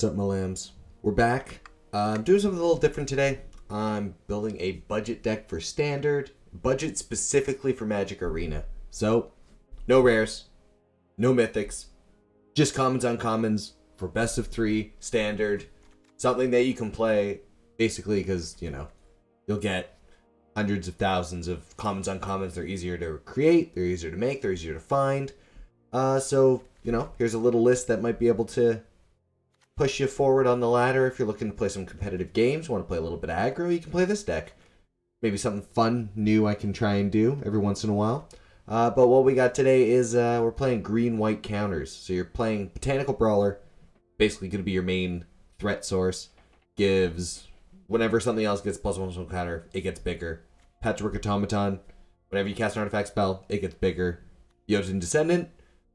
What's up, my lambs? We're back. I'm doing something a little different today. I'm building a budget deck for standard, budget specifically for Magic Arena. So, no rares, no mythics, just commons, uncommons for best of 3, standard, something that you can play basically because, you'll get hundreds of thousands of commons, uncommons. They're easier to create, they're easier to make, they're easier to find. So, here's a little list that might be able to push you forward on the ladder. If you're looking to play some competitive games, want to play a little bit of aggro, you can play this deck. Maybe something fun, new I can try and do every once in a while. But what we got today is we're playing green-white counters. So you're playing Botanical Brawler, basically going to be your main threat source. Gives, whenever something else gets +1/+1 counter, it gets bigger. Patchwork Automaton, whenever you cast an artifact spell, it gets bigger. Jotun Descendant,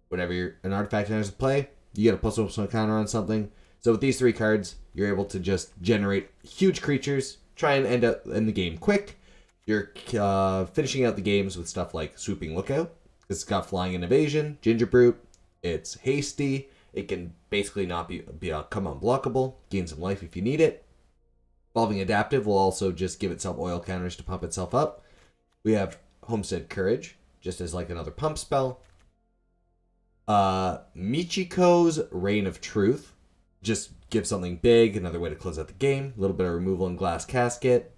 whenever an artifact enters play, you get a +1/+1 counter on something. So with these 3 cards, you're able to just generate huge creatures, try and end up in the game quick. You're finishing out the games with stuff like Swooping Lookout. It's got flying and evasion. Gingerbrute. It's hasty. It can basically not be come unblockable. Gain some life if you need it. Evolving Adaptive will also just give itself oil counters to pump itself up. We have Homestead Courage, just as like another pump spell. Michiko's Reign of Truth. Just give something big, another way to close out the game. A little bit of removal in Glass Casket.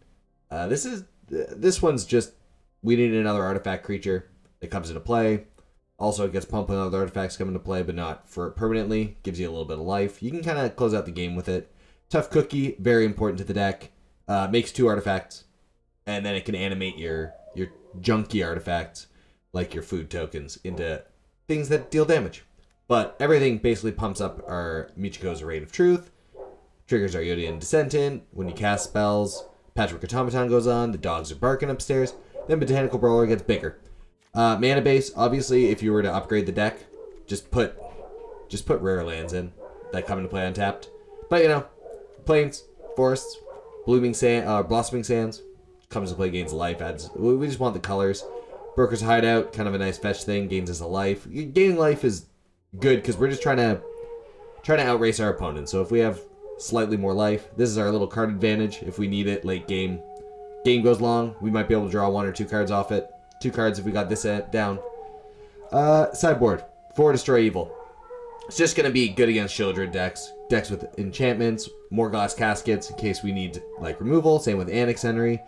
This one's just, we need another artifact creature that comes into play. Also, it gets pumped when other artifacts come into play, but not for permanently. Gives you a little bit of life. You can kind of close out the game with it. Tough Cookie, very important to the deck. Makes 2 artifacts, and then it can animate your junky artifacts, like your food tokens, into things that deal damage. But everything basically pumps up our Michiko's Reign of Truth. Triggers our Jotun Descendant. When you cast spells, Patchwork Automaton goes on. The dogs are barking upstairs. Then Botanical Brawler gets bigger. Mana base, obviously, if you were to upgrade the deck, just put rare lands in that come into play untapped. But plains, forests, blossoming sands comes to play, gains life, adds. We just want the colors. Brokers Hideout, kind of a nice fetch thing, gains us a life. Gaining life is good because we're just trying to outrace our opponent. So if we have slightly more life, this is our little card advantage. If we need it late game, goes long, we might be able to draw 1 or 2 cards off it. 2 cards if we got this down. Sideboard for Destroy Evil. It's just gonna be good against Shieldred decks with enchantments, more Glass Caskets in case we need like removal. Same with Annex Entry.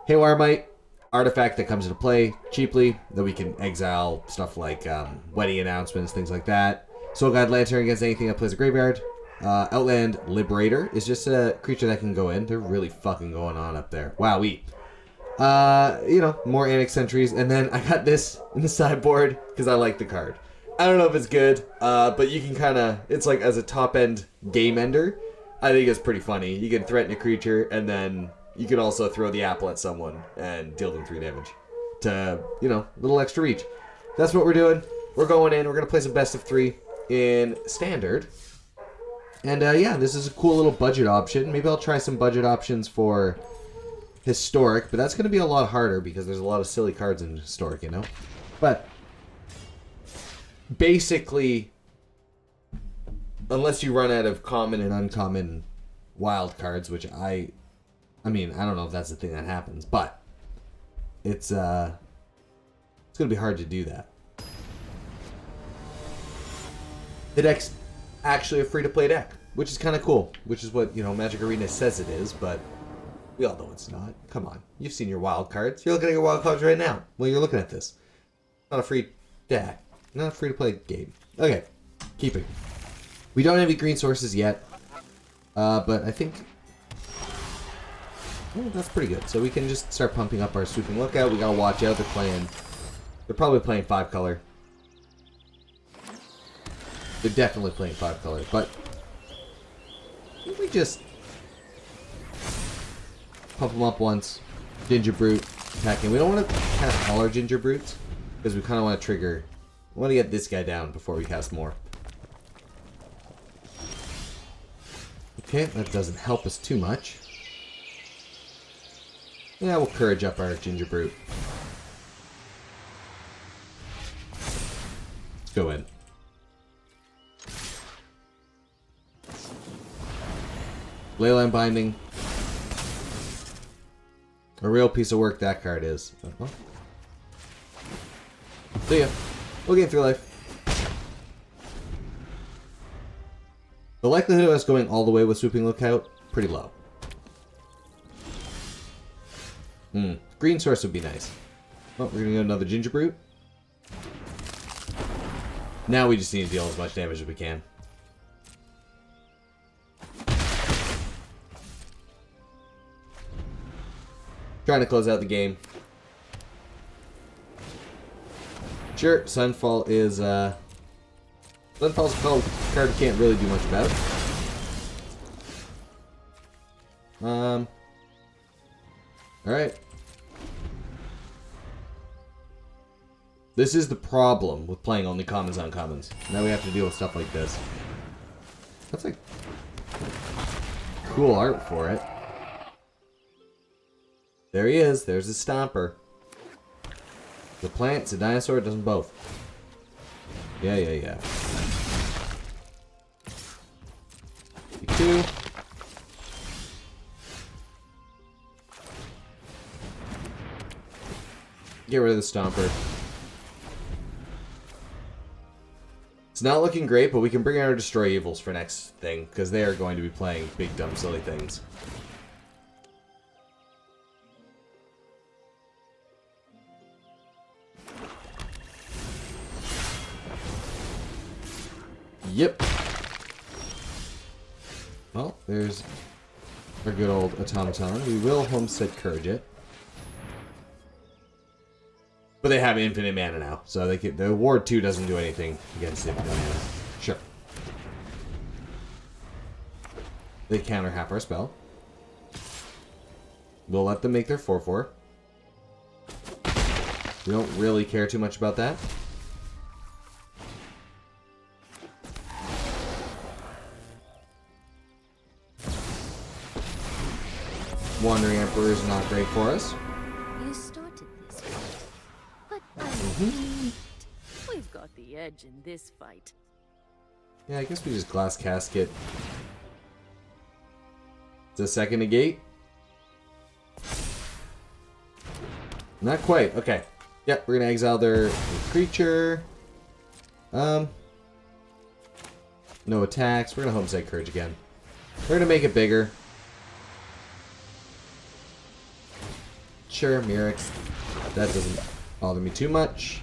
Haywire Might. Artifact that comes into play cheaply, that we can exile stuff like wedding announcements, things like that. Soul Guide Lantern against anything that plays a graveyard. Outland Liberator is just a creature that can go in. They're really fucking going on up there. Wowee. More Annex Entries. And then I got this in the sideboard because I like the card. I don't know if it's good, but you can kind of, it's like as a top-end game ender, I think it's pretty funny. You can threaten a creature and then you can also throw the apple at someone and deal them 3 damage to, a little extra reach. That's what we're doing. We're going in. We're going to play some best of 3 in standard. And, this is a cool little budget option. Maybe I'll try some budget options for historic, but that's going to be a lot harder because there's a lot of silly cards in historic, But basically, unless you run out of common and uncommon wild cards, which I don't know if that's the thing that happens, but it's going to be hard to do that. The deck's actually a free-to-play deck, which is kind of cool, which is what, Magic Arena says it is, but we all know it's not. Come on. You've seen your wild cards. You're looking at your wild cards right now while you're looking at this. Not a free deck. Not a free-to-play game. Okay. Keeping. We don't have any green sources yet, but I think that's pretty good. So we can just start pumping up our Swooping Lookout. We gotta watch out. They're probably playing 5-color. They're definitely playing 5-color, but we just pump them up once. Gingerbrute attacking. We don't want to cast all our Gingerbrutes because we kind of want to trigger. We want to get this guy down before we cast more. Okay, that doesn't help us too much. Yeah, we'll Courage up our Gingerbrute. Let's go in. Leyline Binding. A real piece of work that card is. Well, see ya. We'll gain 3 life. The likelihood of us going all the way with Swooping Lookout, pretty low. Green source would be nice. Oh, we're gonna get another Gingerbrute. Now we just need to deal as much damage as we can. Trying to close out the game. Sure, Sunfall is, Sunfall's a card we can't really do much about. Alright. This is the problem with playing only commons on commons. Now we have to deal with stuff like this. That's like cool art for it. There he is. There's the Stomper. The plant, it's a dinosaur, it doesn't both. Yeah. Two. Get rid of the Stomper. It's not looking great, but we can bring our Destroy Evils for next thing, because they are going to be playing big, dumb, silly things. Yep. Well, there's our good old automaton. We will Homestead Courage it. But they have infinite mana now, so they can, the Ward 2 doesn't do anything against infinite mana. Sure. They counter half our spell. We'll let them make their 4/4. We don't really care too much about that. Wandering Emperor is not great for us. You started this fight, but I'm we've got the edge in this fight. Yeah, I guess we just Glass Casket. It's a second negate. Not quite. Okay. Yep, we're gonna exile their creature. No attacks. We're gonna Homestead Courage again. We're gonna make it bigger. Sure, Mirrex. That doesn't bother me too much.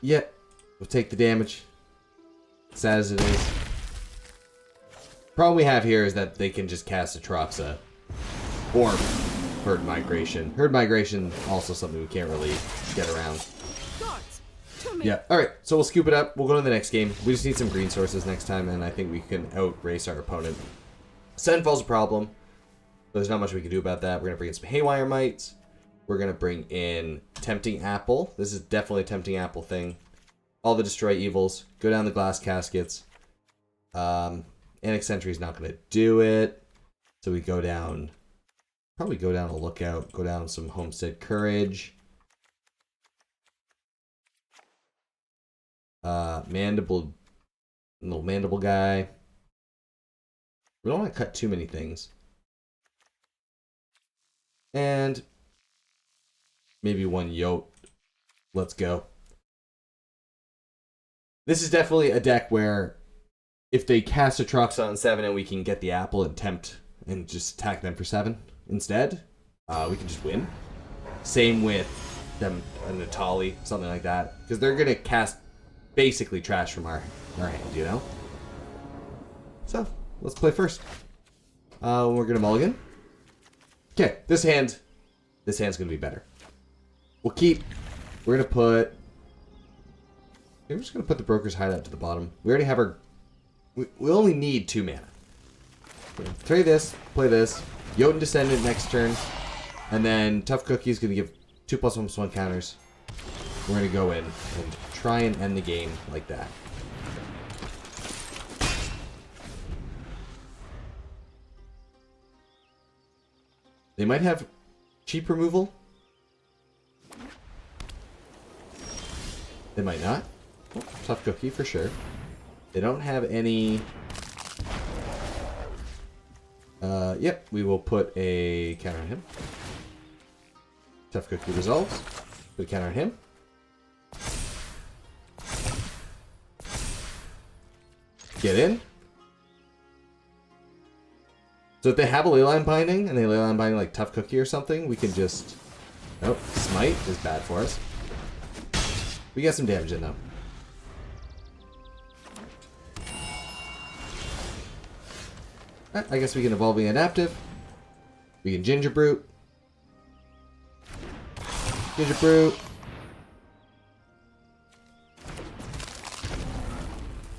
Yep, we'll take the damage. Sad as it is. Problem we have here is that they can just cast Atroxa. Or Herd Migration. Herd Migration, also something we can't really get around. Yeah, alright, so we'll scoop it up. We'll go to the next game. We just need some green sources next time, and I think we can outrace our opponent. Sunfall's a problem. There's not much we can do about that. We're going to bring in some Haywire Mites. We're going to bring in Tempting Apple. This is definitely a Tempting Apple thing. All the Destroy Evils. Go down the Glass Caskets. Annex Sentry's not going to do it. So we go down... Probably go down a Lookout. Go down some Homestead Courage. Mandible... Little Mandible guy. We don't want to cut too many things. And... maybe one Yote. Let's go. This is definitely a deck where if they cast a Atroxa on 7 and we can get the apple and tempt and just attack them for 7 instead, we can just win. Same with them, a Natali, something like that. Because they're going to cast basically trash from our hand, you know? So, let's play first. We're going to mulligan. Okay, this hand's going to be better. We're going to put... we're just going to put the Brokers Hideout to the bottom. We already have our... We only need 2 mana. Trade this, play this. Jotun Descendant next turn. And then Tough Cookie is going to give 2+1/+1 counters. We're going to go in and try and end the game like that. They might have cheap removal. They might not. Oh, tough cookie for sure. They don't have any... Yep, we will put a counter on him. Tough cookie resolves. Put a counter on him. Get in. So if they have a leyline binding, and they leyline binding like tough cookie or something, we can just... Nope, smite is bad for us. We got some damage in though. I guess we can evolve the adaptive. We can Gingerbrute. Gingerbrute.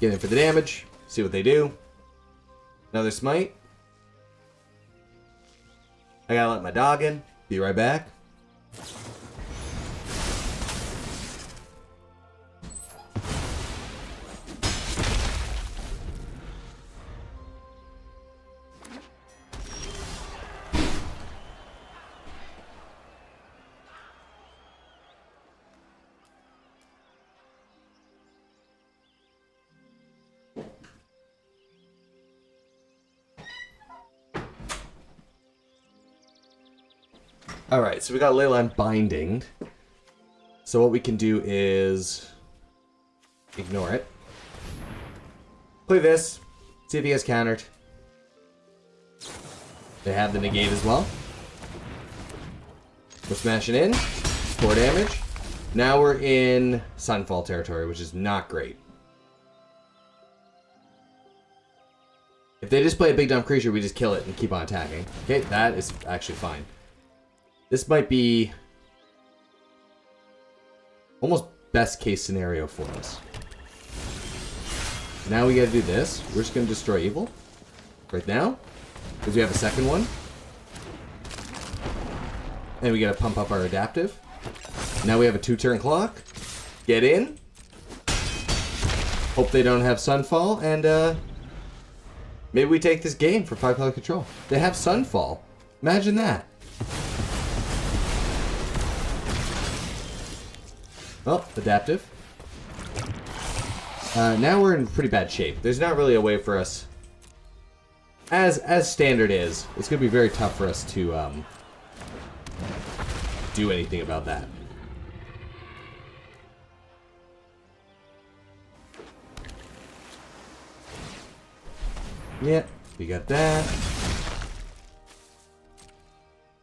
Get in for the damage. See what they do. Another smite. I gotta let my dog in. Be right back. Alright, so we got Leyline binding. So what we can do is ignore it. Play this. See if he has countered. They have the negate as well. We're smashing in. 4 damage. Now we're in Sunfall territory, which is not great. If they just play a big dumb creature, we just kill it and keep on attacking. Okay, that is actually fine. This might be almost best case scenario for us. Now we gotta do this. We're just gonna destroy evil right now, because we have a second one. And we gotta pump up our adaptive. Now we have a 2-turn clock. Get in. Hope they don't have Sunfall, and maybe we take this game for 5-color control. They have Sunfall. Imagine that. Oh, adaptive. Now we're in pretty bad shape. There's not really a way for us, as standard is, it's going to be very tough for us to do anything about that. Yeah, we got that.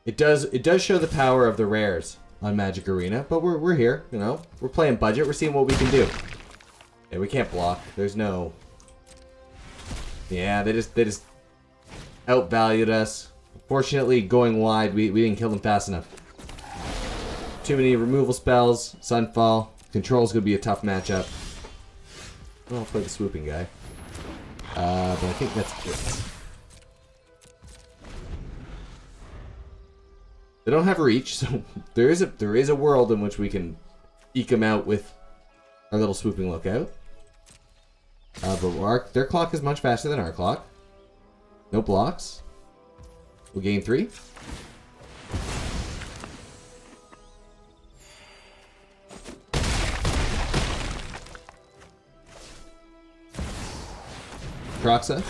It does show the power of the rares on Magic Arena, but we're here, you know. We're playing budget. We're seeing what we can do. Yeah, we can't block. There's no... Yeah, they just outvalued us. Fortunately, going wide, we didn't kill them fast enough. Too many removal spells. Sunfall. Control's gonna be a tough matchup. Well, I'll play the swooping guy. But I think that's it. They don't have reach, so there is a world in which we can eke them out with our little swooping lookout. But their clock is much faster than our clock. No blocks. We'll gain 3. Proxa,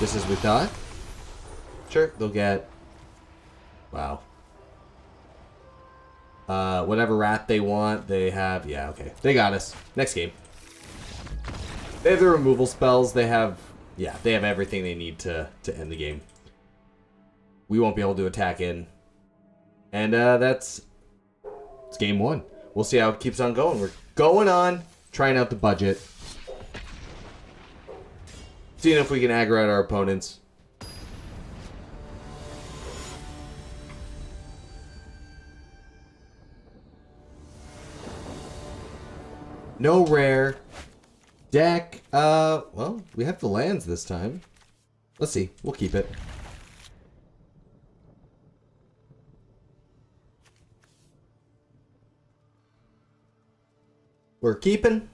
just as we thought. Sure, they'll get... Wow. Whatever rat they want, they have... Yeah, okay. They got us. Next game. They have the removal spells. They have... Yeah, they have everything they need to end the game. We won't be able to attack in. And it's game 1. We'll see how it keeps on going. We're going on, trying out the budget. Seeing if we can aggro out our opponents. No rare. Deck. Well, we have the lands this time. Let's see. We'll keep it. We're keeping.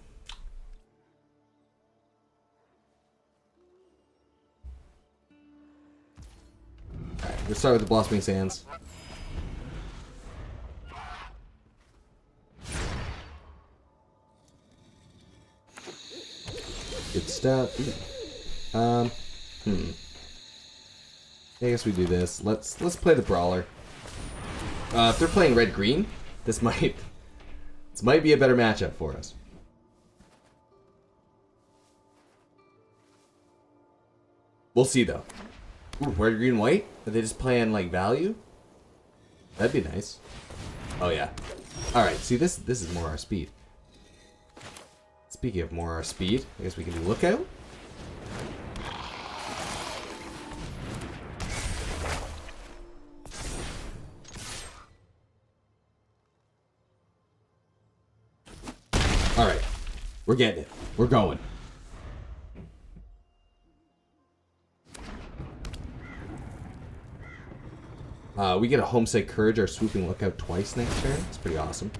Alright, let's start with the Blossoming Sands. Good stuff. I guess we do this. Let's play the brawler. If they're playing red-green, this might be a better matchup for us. We'll see though. Ooh, red, green, white? Are they just playing like value? That'd be nice. Oh yeah. All right. See, this is more our speed. Speaking of more our speed, I guess we can do lookout. All right, we're getting it. We're going. We get a Homestead Courage or Swooping Lookout twice next turn. It's pretty awesome.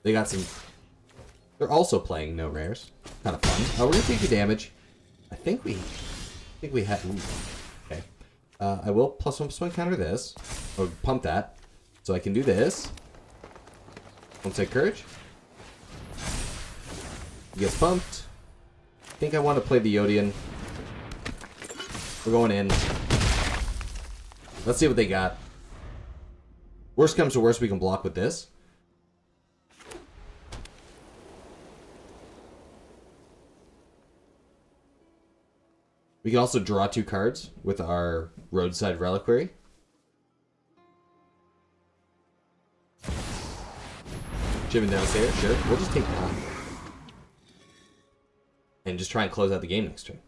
They got some... They're also playing no rares. Kind of fun. Oh, we're going to take the damage. I think we had... Okay. I will +1/+1 counter this. Or pump that. So I can do this. Homestead Courage. He gets pumped. I think I want to play the Yodian. We're going in. Let's see what they got. Worst comes to worst, we can block with this. We can also draw 2 cards with our Roadside Reliquary. Shivan Devastator, sure. We'll just take that. And just try and close out the game next turn.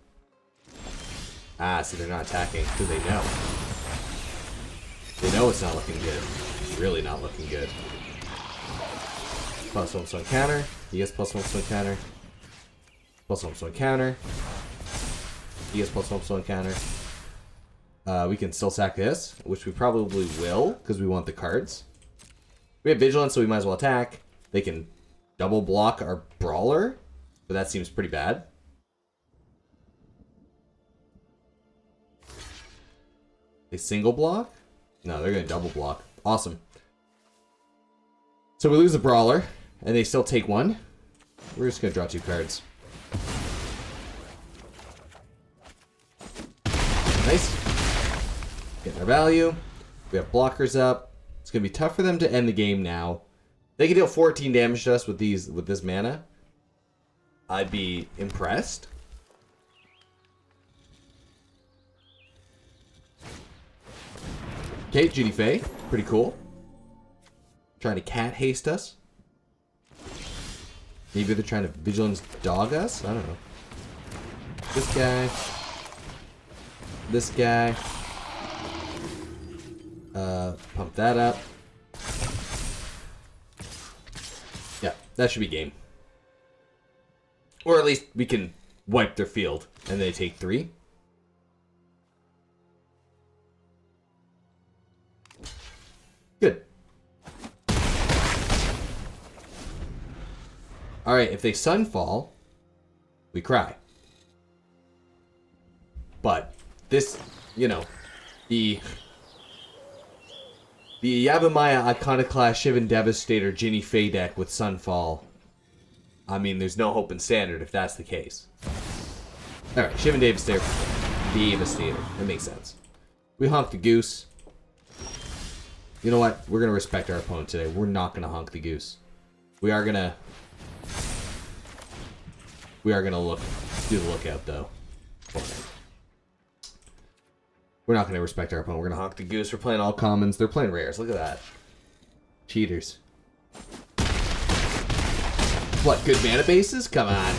Ah, see, they're not attacking because they know. They know it's not looking good. It's really not looking good. +1/+1 counter. He gets +1/+1 counter. +1/+1 counter. He gets +1/+1 counter. We can still sack this, which we probably will because we want the cards. We have Vigilance, so we might as well attack. They can double block our Brawler, but that seems pretty bad. They single block? No, they're going to double block. Awesome. So we lose the Brawler, and they still take 1. We're just going to draw 2 cards. Nice. Getting our value. We have blockers up. It's going to be tough for them to end the game now. They can deal 14 damage to us with this mana. I'd be impressed. Okay, Judy Faye. Pretty cool. Trying to cat haste us. Maybe they're trying to Vigilance dog us? I don't know. This guy. This guy. Pump that up. Yeah, that should be game. Or at least we can wipe their field and they take 3. Good. Alright, if they Sunfall, we cry. But this, you know, the Yavimaya Iconoclast Shivan Devastator Ginny Faye deck with Sunfall. I mean, there's no hope in Standard if that's the case. Alright, Shivan Devastator. That makes sense. We honk the goose. You know what? We're going to respect our opponent today. We're not going to honk the goose. We are going to do the lookout, though. We're not going to respect our opponent. We're going to honk the goose. We're playing all commons. They're playing rares. Look at that. Cheaters. What, good mana bases? Come on.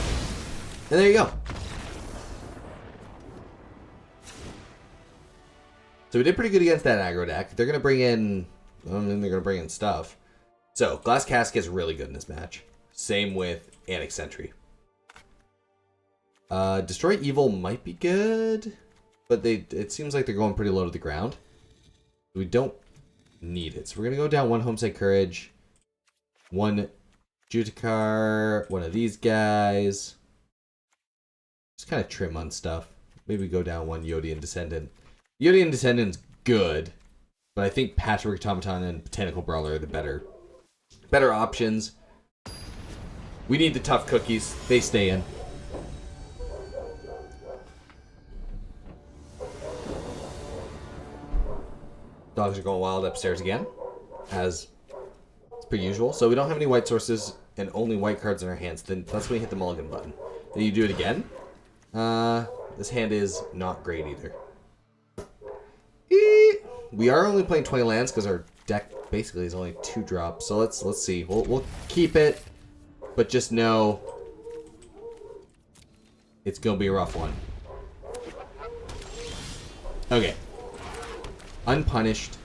And there you go. So we did pretty good against that aggro deck. They're going to bring in... I mean, they're going to bring in stuff. So, Glass Casket is really good in this match. Same with Annex Sentry. Destroy Evil might be good. But it seems like they're going pretty low to the ground. We don't need it. So we're going to go down 1 Homestead Courage. 1 Justiciar. 1 of these guys. Just kind of trim on stuff. Maybe go down 1 Yodian Descendant. Yodian Descendant's good. But I think Patchwork Automaton and Botanical Brawler are the better options. We need the tough cookies. They stay in. Dogs are going wild upstairs again, as per usual. So we don't have any white sources and only white cards in our hands. Then that's when you hit the mulligan button. Then you do it again. This hand is not great either. We are only playing 20 lands because our deck basically is only 2 drops. So let's see. We'll keep it, but just know it's gonna be a rough one. Okay. Unpunished.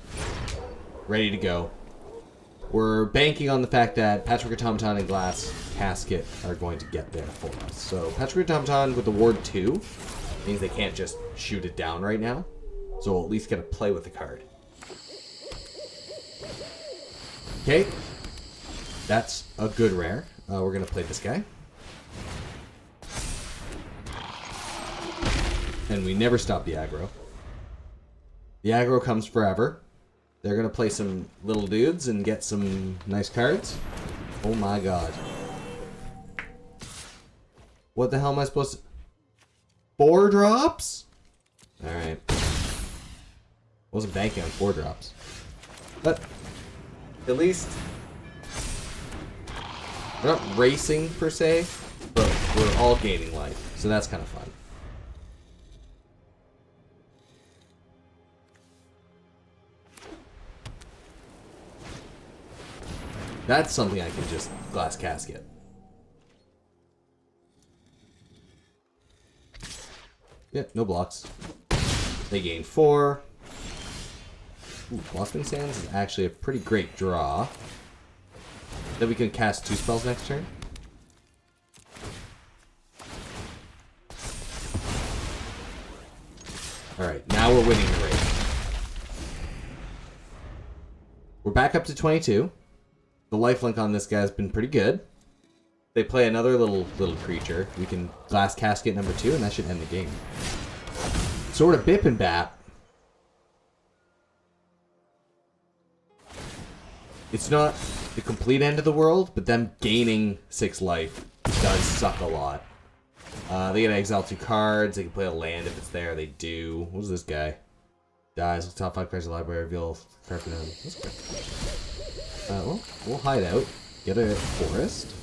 Ready to go. We're banking on the fact that Patchwork Automaton and Glass Casket are going to get there for us. So Patchwork Automaton with the Ward 2 means they can't just shoot it down right now. So we'll at least get to play with the card. Okay. That's a good rare. We're going to play this guy. And we never stop the aggro. The aggro comes forever. They're going to play some little dudes and get some nice cards. Oh my god. What the hell am I supposed to... 4 drops? Alright. Wasn't banking on 4 drops. But at least we're not racing per se, but we're all gaining life. So that's kind of fun. That's something I can just Glass Casket. Yep, no blocks. They gain 4. Ooh, Blossoming Sands is actually a pretty great draw. Then we can cast 2 spells next turn. Alright, now we're winning the race. We're back up to 22. The lifelink on this guy has been pretty good. They play another little creature. We can Glass Casket number 2, and that should end the game. Sword of Bip and Bap. It's not the complete end of the world, but them gaining 6 life does suck a lot. They get to exile 2 cards. They can play a land if it's there. They do. What is this guy? Dies. Top 5 cards of the library. Reveal card for them. That's good. Well, we'll hide out. Get a forest.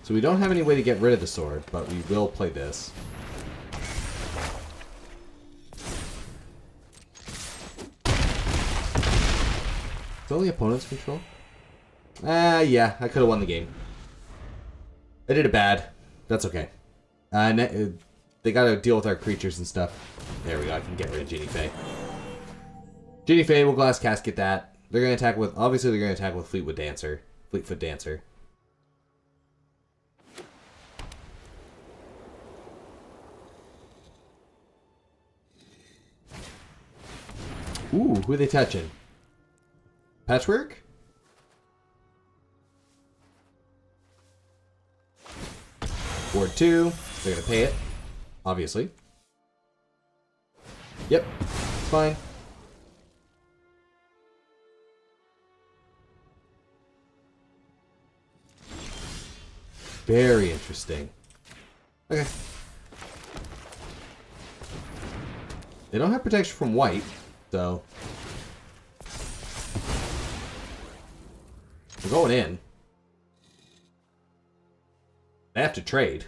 So we don't have any way to get rid of the sword, but we will play this. It's only opponent's control? Yeah, I could have won the game. I did it bad. That's okay. They gotta deal with our creatures and stuff. There we go, I can get rid of Genie Fae. Genie Fae will Glass Casket that. They're gonna attack with, obviously they're gonna attack with Fleetfoot Dancer. Ooh, who are they touching? Patchwork? Ward 2. They're gonna pay it. Obviously. Yep. It's fine. Very interesting. Okay. They don't have protection from white, so we're going in. They have to trade.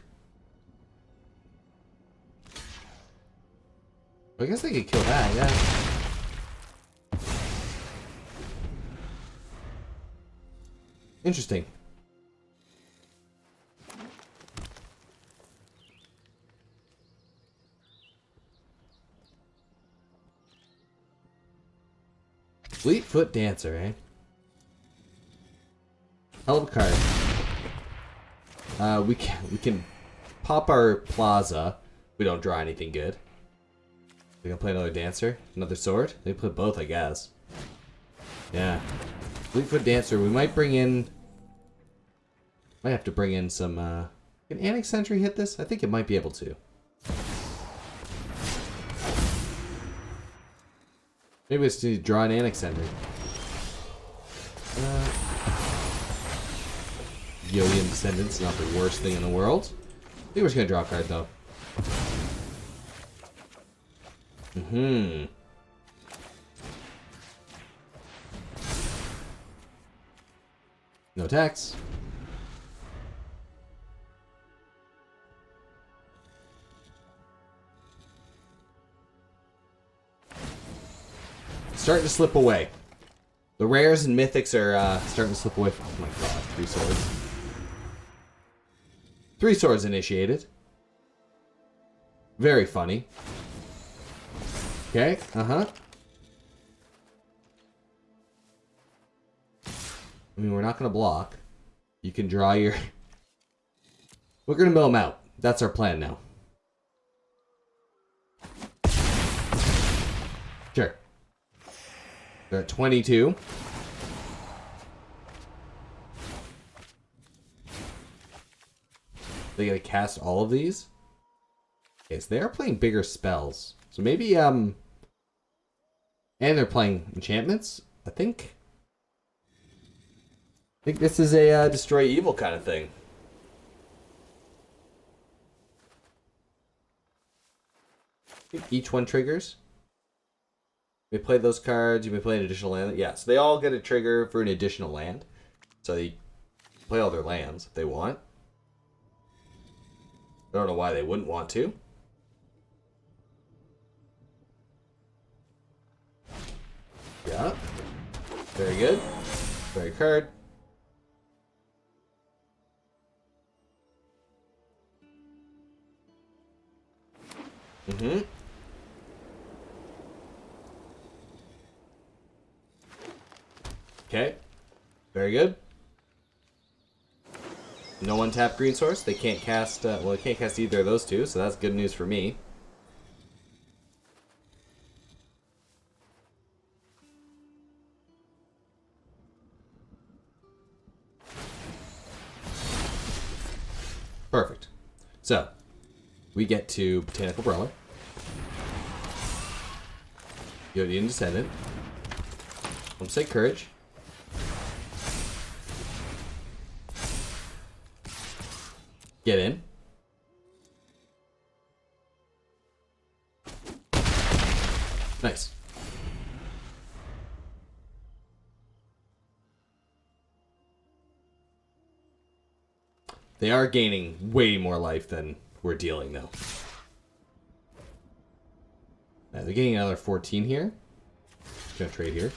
I guess they could kill that, yeah. Interesting. Fleetfoot Dancer, eh? Hell of a card. We can pop our Plaza. We don't draw anything good. They can play another Dancer, another sword. They play both, I guess. Yeah. Fleetfoot Dancer. We might bring in. Might have to bring in some. Can Annex Sentry hit this? I think it might be able to. Maybe it's to draw an Annex Sentry. Yodian Descendants is not the worst thing in the world. I think we're just gonna draw a card though. No attacks. Starting to slip away. The rares and mythics are starting to slip away from... Oh my god, 3 swords. 3 swords initiated. Very funny. Okay, I mean, we're not going to block. You can draw your... We're going to mill them out. That's our plan now. Sure. They're at 22. They gotta cast all of these? Okay, so they are playing bigger spells. So maybe, and they're playing enchantments, I think. I think this is a destroy evil kind of thing. I think each one triggers. You may play those cards, you may play an additional land. Yeah, so they all get a trigger for an additional land. So they play all their lands if they want. I don't know why they wouldn't want to. Yeah. Very good. Very card. Okay. Very good. No untap green source. They can't cast, well, they can't cast either of those two, so that's good news for me. Perfect. So, we get to Botanical Brawler. Yodian Descendant. Homestead Courage. Get in. Nice. They are gaining way more life than we're dealing, though. They're getting another 14 here. Gonna trade here.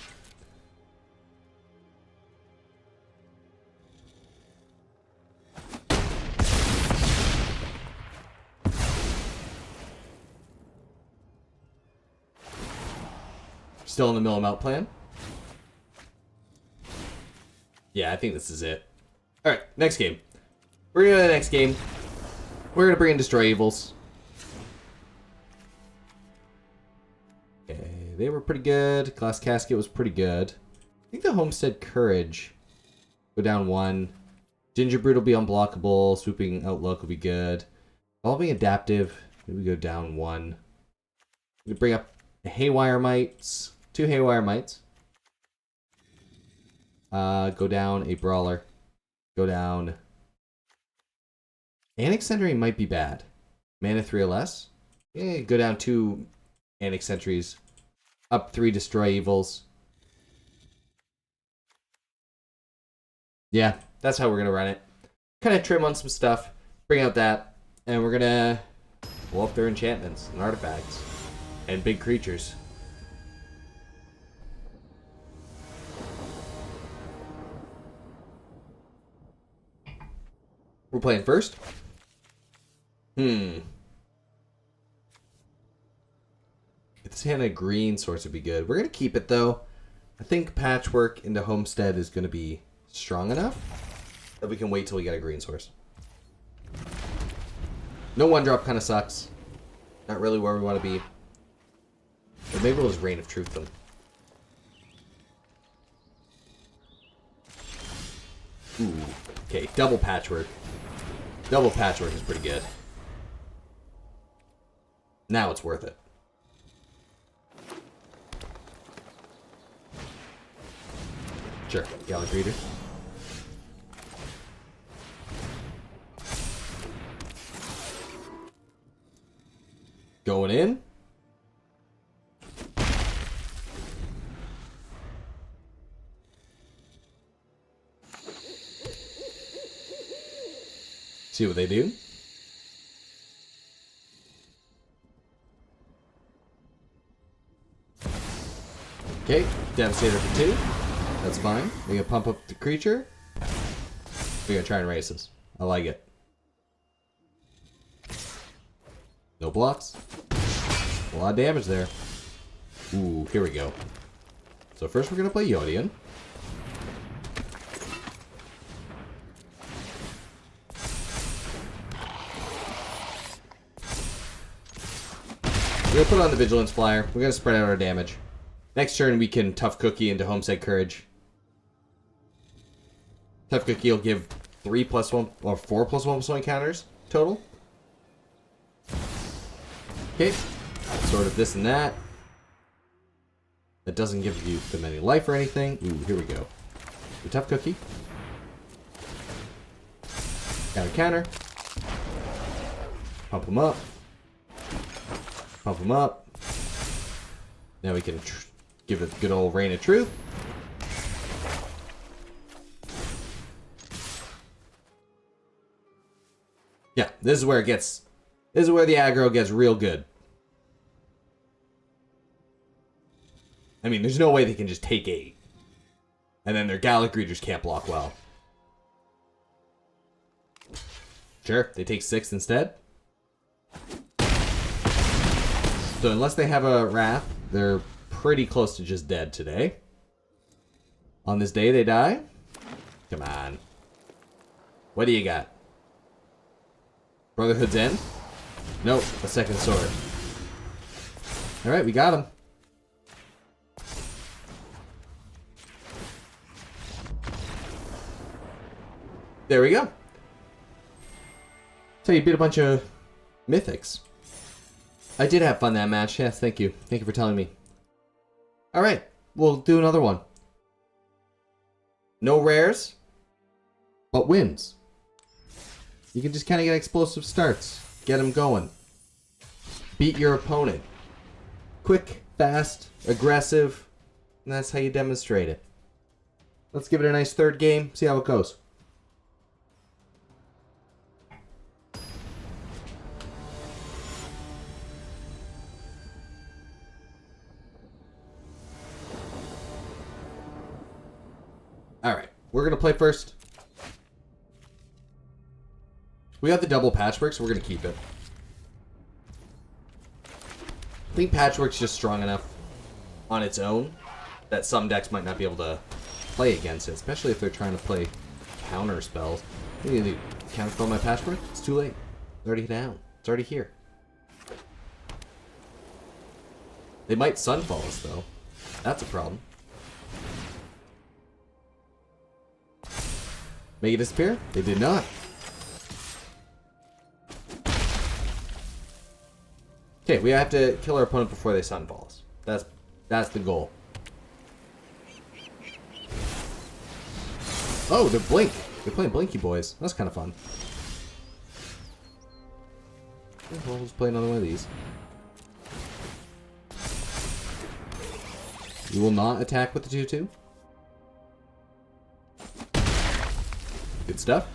Still in the mill 'em out plan? Yeah, I think this is it. Alright, next game. We're gonna go to the next game. We're gonna bring in Destroy Evils. Okay, they were pretty good. Glass Casket was pretty good. I think the Homestead Courage go down 1. Gingerbrute will be unblockable. Swooping Outlook will be good. Evolving Adaptive, maybe go down 1. We bring up Haywire Mites. 2 Haywire Mites. Go down a Brawler. Go down... Annex Sentry might be bad. Mana 3 or less. Yeah, go down 2 Annex Sentries. Up 3 Destroy Evils. Yeah, that's how we're going to run it. Kind of trim on some stuff. Bring out that. And we're going to blow up their enchantments and artifacts. And big creatures. We're playing first. If this hand a green source would be good. We're going to keep it, though. I think Patchwork into Homestead is going to be strong enough that we can wait till we get a green source. No one-drop kind of sucks. Not really where we want to be. But maybe we'll just Reign of Truth them. Ooh. Okay, double Patchwork. Double Patchwork is pretty good. Now it's worth it. Sure, Gallic Reader. Going in. See what they do. Okay, Devastator for 2. That's fine. We're gonna pump up the creature. We're gonna try and race this. I like it. No blocks. A lot of damage there. Ooh, here we go. So first we're gonna play Yodian. We're gonna put on the Vigilance Flyer. We're gonna spread out our damage. Next turn we can Tough Cookie into Homestead Courage. Tough Cookie will give 3+1 or 4+1/+1 counters total. Okay, sort of this and that. That doesn't give you them any life or anything. Ooh, here we go. The Tough Cookie. Counter. Pump them up. Pump them up. Now we can give it a good old Reign of Truth. Yeah, this is where it gets... This is where the aggro gets real good. I mean, there's no way they can just take 8. And then their Gallic Readers can't block well. Sure, they take 6 instead. So unless they have a Wrath, they're pretty close to just dead today. On this day, they die. Come on. What do you got? Brotherhood's End? Nope, a second sword. Alright, we got him. There we go. So you beat a bunch of mythics. I did have fun that match. Yes, thank you. Thank you for telling me. Alright, we'll do another one. No rares, but wins. You can just kind of get explosive starts. Get them going. Beat your opponent. Quick, fast, aggressive, and that's how you demonstrate it. Let's give it a nice third game, see how it goes. Alright, we're going to play first. We got the double Patchwork, so we're going to keep it. I think Patchwork's just strong enough on its own that some decks might not be able to play against it, especially if they're trying to play counter spells. What do you do? Counterspell my Patchwork? It's too late. It's already down. It's already here. They might Sunfall us, though. That's a problem. Make it disappear? They did not. Okay, we have to kill our opponent before they Sunfall us. That's the goal. Oh, they're Blink. They're playing Blinky Boys. That's kind of fun. Okay, well, let's play another one of these. You will not attack with the 2/2. Good stuff.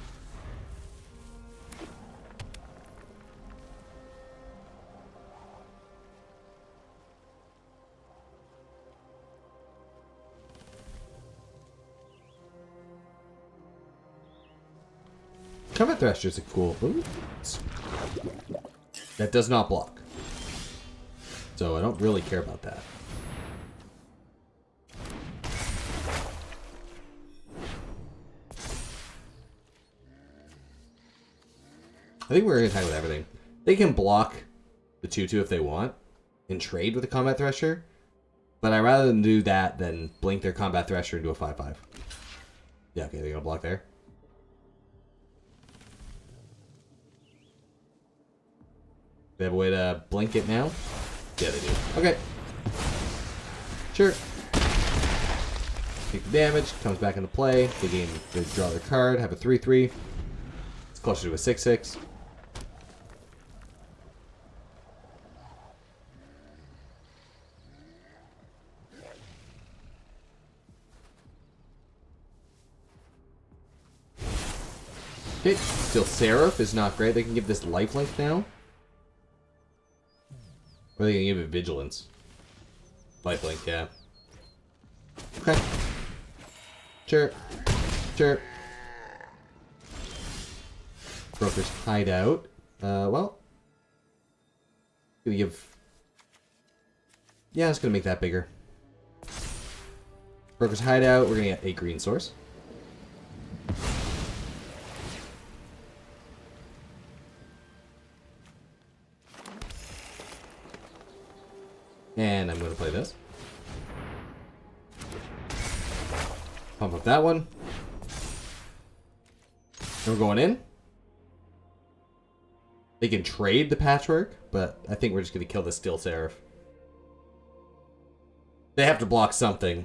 Combat Thresher's a cool. Ooh. That does not block. So I don't really care about that. I think we're going to attack with everything. They can block the 2/2 if they want and trade with the Combat Thresher. But I'd rather them do that than blink their Combat Thresher into a 5/5. Yeah, okay, they're going to block there. They have a way to blink it now? Yeah, they do. Okay. Sure. Take the damage, comes back into play. They draw their card, have a 3/3. It's closer to a 6/6. Okay, still Seraph is not great. They can give this lifelink now. Or they can give it vigilance. Lifelink, yeah. Okay. Sure. Sure. Brokers Hideout. Well. Gonna give... Yeah, it's gonna make that bigger. Brokers Hideout, we're gonna get a green source. And I'm gonna play this. Pump up that one. And we're going in. They can trade the patchwork, but I think we're just gonna kill the Steel Seraph. They have to block something.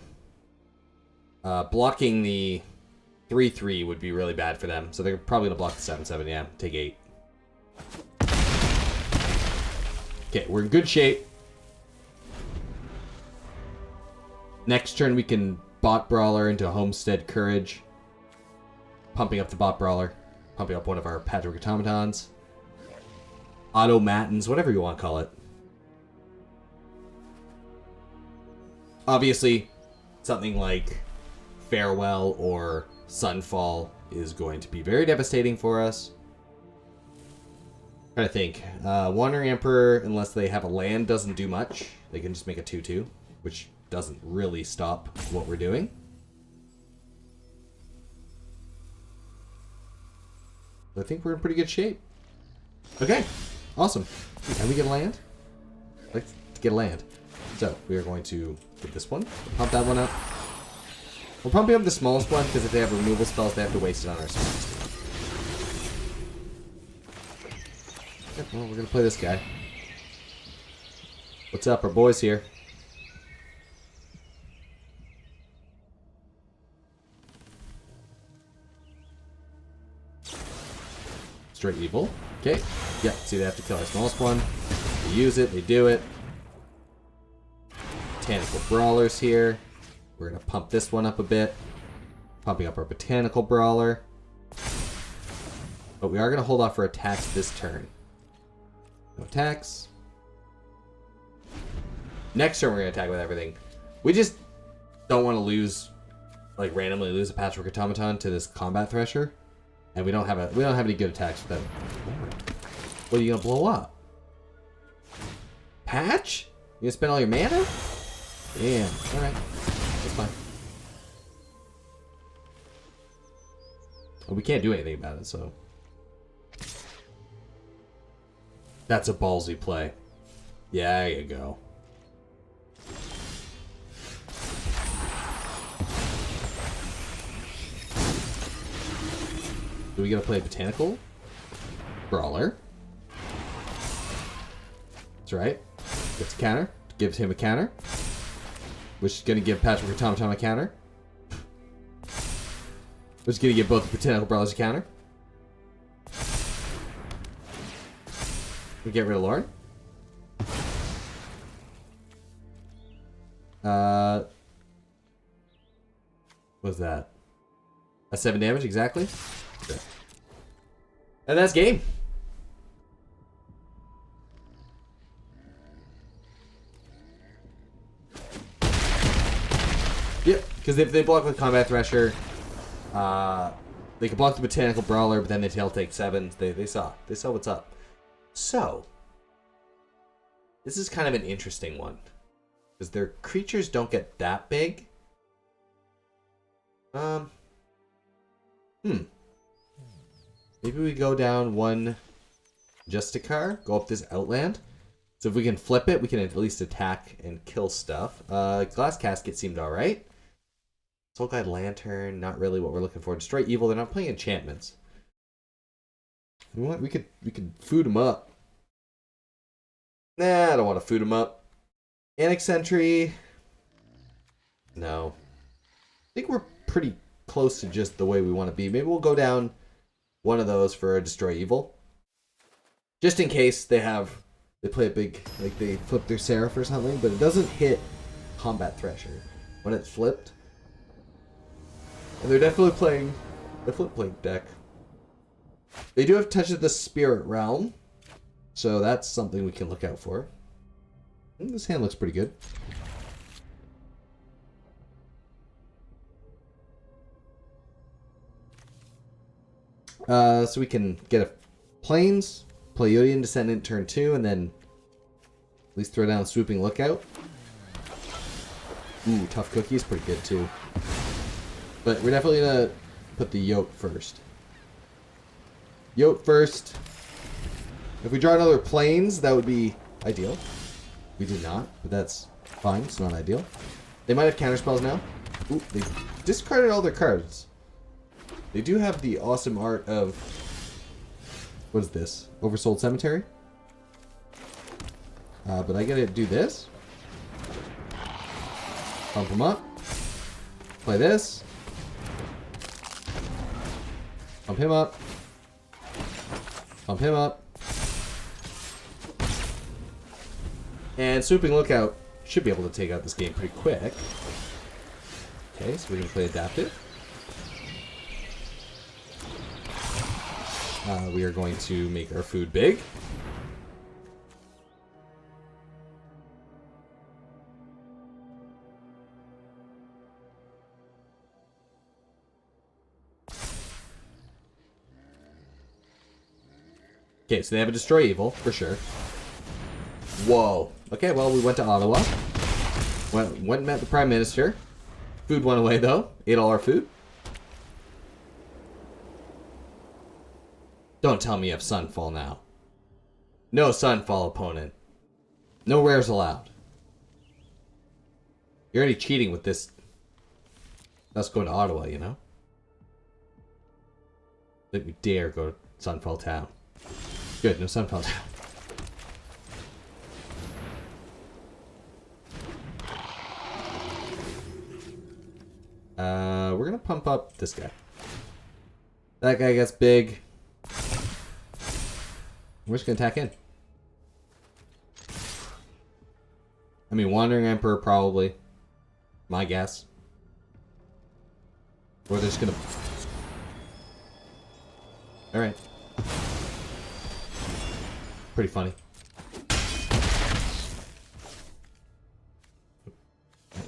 Blocking the 3/3 would be really bad for them, so they're probably gonna block the 7/7. Yeah, take 8. Okay, we're in good shape. Next turn we can bot brawler into Homestead Courage, pumping up the bot brawler, pumping up one of our patchwork automatons, auto matins, whatever you want to call it. Obviously, something like Farewell or Sunfall is going to be very devastating for us. I'm trying to think. Wandering Emperor, unless they have a land, doesn't do much. They can just make a 2/2, which doesn't really stop what we're doing. I think we're in pretty good shape. Okay, awesome. Can we get a land? I'd like to get a land. So, we are going to get this one, pump that one up. We're pumping up the smallest one because if they have removal spells, they have to waste it on our spells. Yep, well, we're going to play this guy. What's up, our boys here? Straight evil. Okay. Yep, see they have to kill our smallest one. They use it, they do it. Botanical Brawlers here. We're going to pump this one up a bit. Pumping up our Botanical Brawler. But we are going to hold off for attacks this turn. No attacks. Next turn we're going to attack with everything. We just don't want to lose, like randomly lose a Patchwork Automaton to this Combat Thresher. And we don't have any good attacks with them. What are you gonna blow up? Patch? You gonna spend all your mana? Damn. Alright. That's fine. Well, we can't do anything about it, so. That's a ballsy play. Yeah, there you go. Do we gotta play Botanical Brawler? That's right. Gets a counter. Gives him a counter. Which is gonna give Patchwork Automaton a counter. Which is gonna give both the Botanical Brawlers a counter. We get rid of Lauren. What was that? A 7 damage, exactly. Okay. And that's game. Yep, because if they block with Combat Thresher, they can block the Botanical Brawler, but then they tail take 7s. They saw what's up. So, this is kind of an interesting one. Because their creatures don't get that big. Maybe we go down one Justiciar, go up this Outland. So if we can flip it, we can at least attack and kill stuff. Glass Casket seemed alright. Soul Guide Lantern, not really what we're looking for. Destroy Evil, they're not playing enchantments. You know what? We could food them up. Nah, I don't want to food them up. Annex Sentry. No. I think we're pretty close to just the way we want to be. Maybe we'll go down one of those for a Destroy Evil. Just in case they play a big, like they flip their Seraph or something, but it doesn't hit Combat Thresher when it's flipped. And they're definitely playing the flip plate deck. They do have Touch of the Spirit Realm, so that's something we can look out for. This hand looks pretty good. So we can get a Plains, play Yodian Descendant turn 2, and then at least throw down Swooping Lookout. Ooh, Tough Cookie is pretty good too. But we're definitely going to put the Yote first. Yote first. If we draw another Plains, that would be ideal. We did not, but that's fine. It's not ideal. They might have counterspells now. Ooh, they discarded all their cards. They do have the awesome art of... What is this? Oversold Cemetery? But I gotta do this. Pump them up. Play this. Pump him up. Pump him up. And Swooping Lookout should be able to take out this game pretty quick. Okay, so we can play Adaptive. We are going to make our food big. Okay, so they have a Destroy Evil, for sure. Whoa. Okay, well, we went to Ottawa. Went and met the Prime Minister. Food went away, though. Ate all our food. Don't tell me you have Sunfall now. No Sunfall, opponent. No rares allowed. You're already cheating with this. Us going to Ottawa, you know? Don't you dare go to Sunfall Town. Good, no Sunfall Town. We're gonna pump up this guy. That guy gets big. We're just gonna attack in. I mean, Wandering Emperor probably. My guess. Or they're just gonna... Alright. Pretty funny.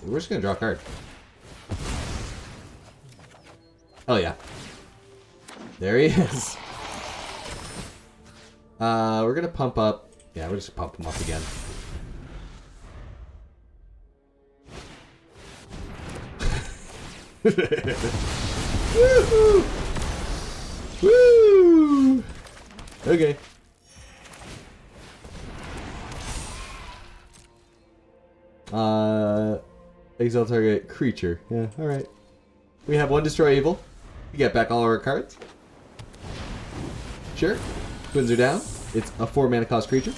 We're just gonna draw a card. Oh yeah. There he is. We're gonna pump up. Yeah, we're just gonna pump him up again. Woo! Woo! Okay. Exile target creature. Yeah, alright. We have one Destroy Evil. We get back all of our cards. Sure. Twins are down. It's a 4 mana cost creature.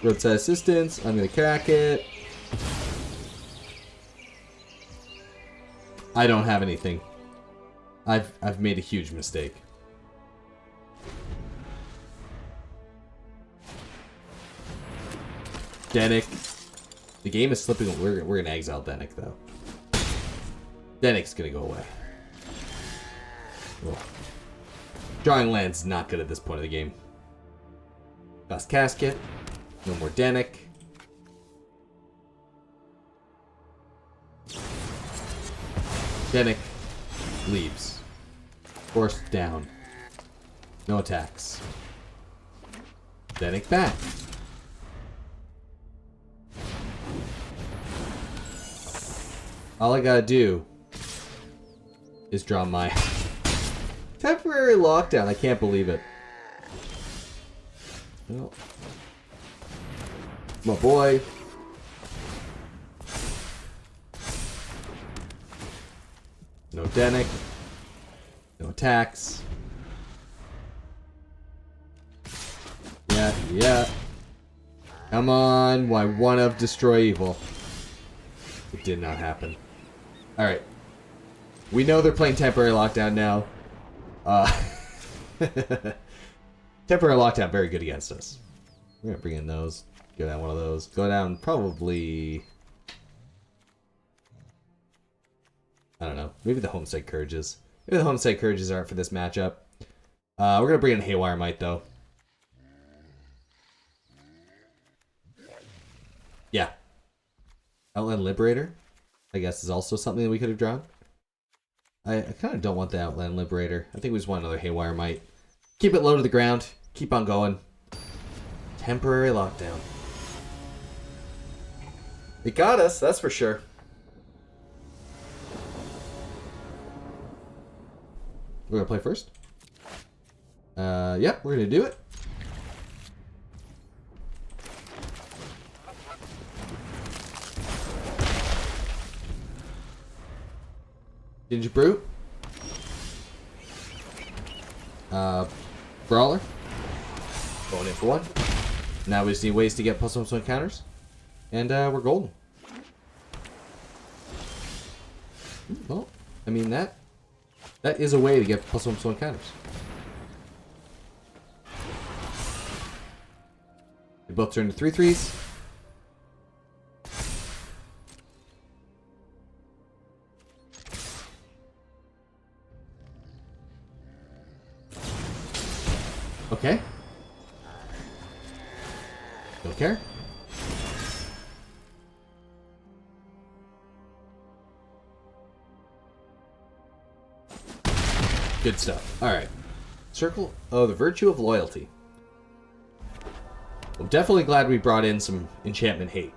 Roadside Assistance. I'm gonna crack it. I don't have anything. I've made a huge mistake. Denick. The game is slipping. We're gonna exile Denick though. Denick's gonna go away. Cool. Drawing land's not good at this point of the game. Glass Casket. No more Denick. Denick leaves. Forced down. No attacks. Denick back. All I gotta do is draw my temporary lockdown. I can't believe it. Well, my boy. No Denick. No attacks. Yeah. Come on, why one of Destroy Evil? It did not happen. Alright. We know they're playing Temporary Lockdown now. Temporary Lockdown, very good against us. We're gonna bring in those. Go down one of those. Go down probably... I don't know. Maybe the Homestead Courages. Maybe the Homestead Courages aren't for this matchup. We're gonna bring in Haywire Might though. Yeah. Outland Liberator, I guess, is also something that we could have drawn. I kind of don't want the Outland Liberator. I think we just want another Haywire Might. Keep it low to the ground. Keep on going. Temporary lockdown. It got us, that's for sure. We're gonna play first. Yeah, we're gonna do it. Gingerbrute. Brawler. Going in for one. Now we just need ways to get +1/+1 counters. And we're golden. Well, I mean that is a way to get +1/+1 counters. They both turn to 3/3s. Okay. Don't care. Good stuff. Alright. Circle. Oh, the Virtue of Loyalty. I'm definitely glad we brought in some Enchantment Hate.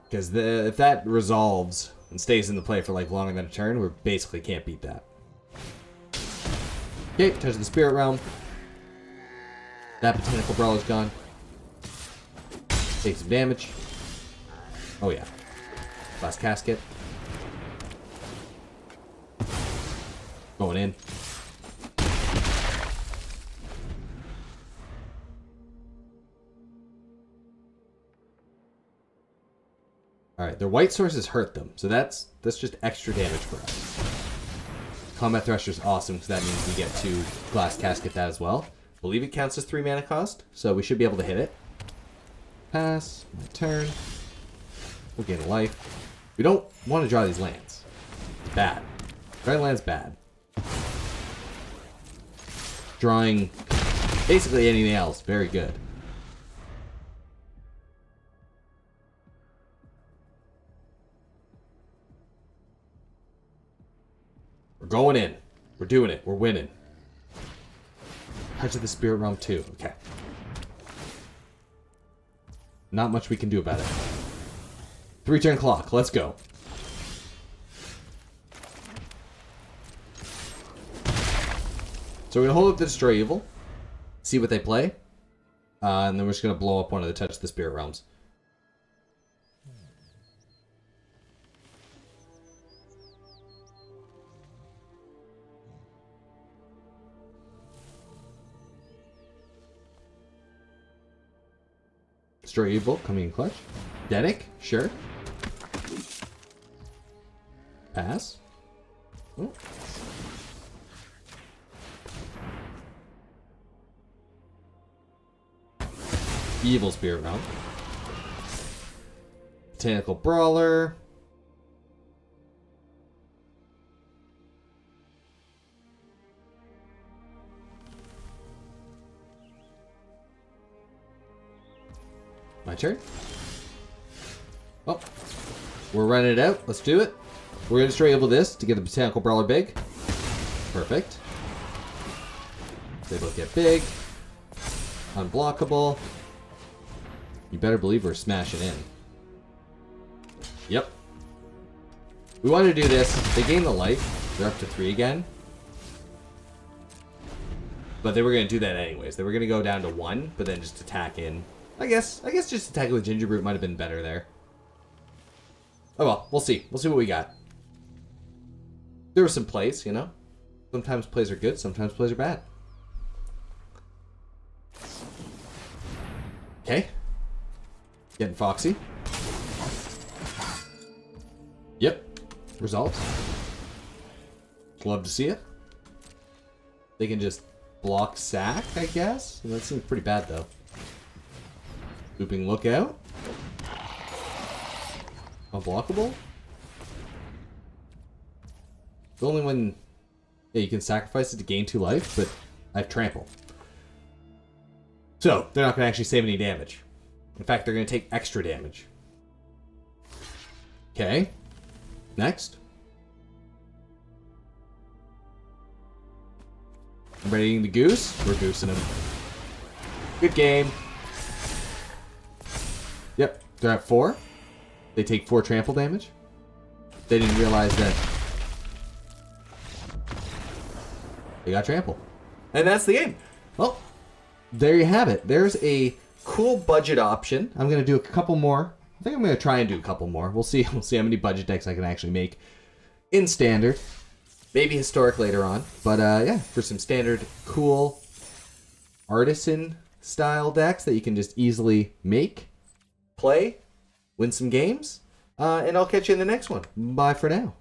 Because if that resolves and stays in the play for like longer than a turn, we basically can't beat that. Okay, touch the Spirit Realm. That Botanical Brawler's gone. Take some damage. Oh yeah. Glass Casket. Going in. Alright, their white sources hurt them, so that's just extra damage for us. Combat Thresher's awesome, because that means we get to Glass Casket that as well. I believe it counts as 3 mana cost, so we should be able to hit it. Pass, my turn. We'll gain a life. We don't want to draw these lands. It's bad. Drawing lands bad. Drawing basically anything else, very good. We're going in. We're doing it. We're winning. Touch of the Spirit Realm 2. Okay. Not much we can do about it. 3-turn clock. Let's go. So we're going to hold up the Destroy Evil. See what they play. And then we're just going to blow up one of the Touch of the Spirit Realms. Destroy Evil coming in clutch. Denick, sure. Pass. Oh. Evil Spirit Realm. Botanical Brawler. My turn. Oh, we're running it out. Let's do it. We're going to Destroy Evil this to get the Botanical Brawler big. Perfect. They both get big. Unblockable. You better believe we're smashing in. Yep. We want to do this. They gain the life. They're up to 3 again. But they were going to do that anyways. They were going to go down to 1, but then just attack in. I guess just attacking with Gingerbrute might have been better there. Oh well, we'll see. We'll see what we got. There were some plays, you know? Sometimes plays are good, sometimes plays are bad. Okay. Getting foxy. Yep. Results. Love to see it. They can just block sack, I guess? That seems pretty bad, though. Swooping Lookout. Unblockable. The only one... Yeah, you can sacrifice it to gain 2 life, but I have trample. So, they're not going to actually save any damage. In fact, they're going to take extra damage. Okay. Next. Everybody eating the goose? We're goosing him. Good game. Yep, they're at 4. They take 4 trample damage. They didn't realize that they got trample. And that's the game. Well, there you have it. There's a cool budget option. I'm going to do a couple more. I think I'm going to try and do a couple more. We'll see. We'll see how many budget decks I can actually make in standard. Maybe historic later on. But yeah, for some standard cool artisan style decks that you can just easily make, play, win some games. And I'll catch you in the next one. Bye for now.